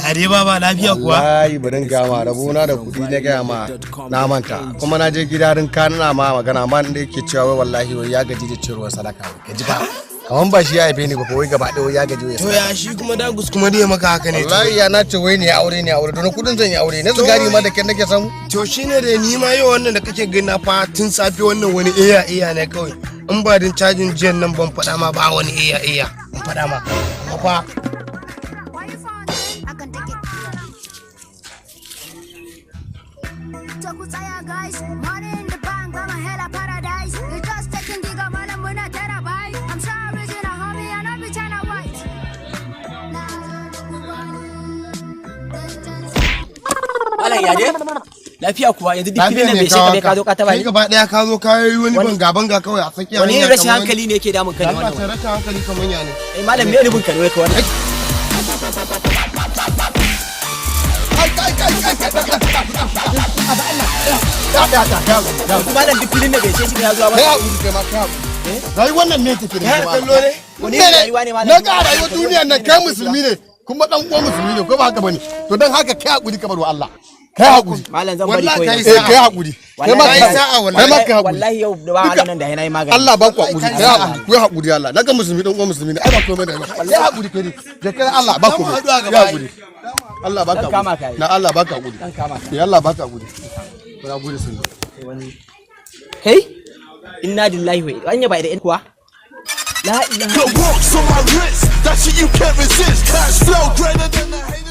Are baba lafiya kuwa? Wallahi barin gama rabona da kudi na gaya ma na manta kuma na je gidarin kanuna ma magana ma da yake cewa wai wallahi wai ya gaji da ciruwar sadaka ka ji ba kaman ba shi ya haife ni ba wai gaba ɗaya ya gaji wai to ya shi kuma dagus kuma dai maka haka ne wallahi ya nace wai ne aure don kudin zan yi aure na zigari ma da ken nake samu to shine da ni ma yau wannan da kake gani na fa tun safe wannan wani iya ne kawai in ba din cajin jiyan nan ban faɗa ma ba wani iya in faɗa ma amma fa Malam ya dai lafiya kuwa yanzu duk filin nan bai sheka ka zo ka taba ni gaba daya ka zo ka yi wani banga kawai a tsakiya wani rashin hankali ne yake damun kai wannan Allah rashin hankali kaman ya ne malam me rubun ka ne ka wannan malam duk filin nan bai sheka ya zuwa ba kai hakuri kai ma kai hakuri wannan ne take da kallo ne wani rayuwa ne malam na ga rayuwar duniyar nan kai musulmi ne kuma dan uwan musulmi ne ko ba haka bane to dan haka kai hakuri kamar wa Allah kai hakuri malam zan bari koyi kai hakuri kai ma kai sa'a wallahi yau da ba nan da yana yi magani Allah ba ku hakuri kai hakuri ku hakuri Allah naga musulmi dan uwan musulmi ne ai ba komai da kai hakuri kai da kai Allah ba ku kai hakuri Allah ba ka na Allah ba ka hakuri ya Allah ba ka hakuri na gode sun kai inna lillahi wa inna ilaihi raji'un kuwa la ilaha The walks on my wrist, that shit you can't resist. Cash flow greater than the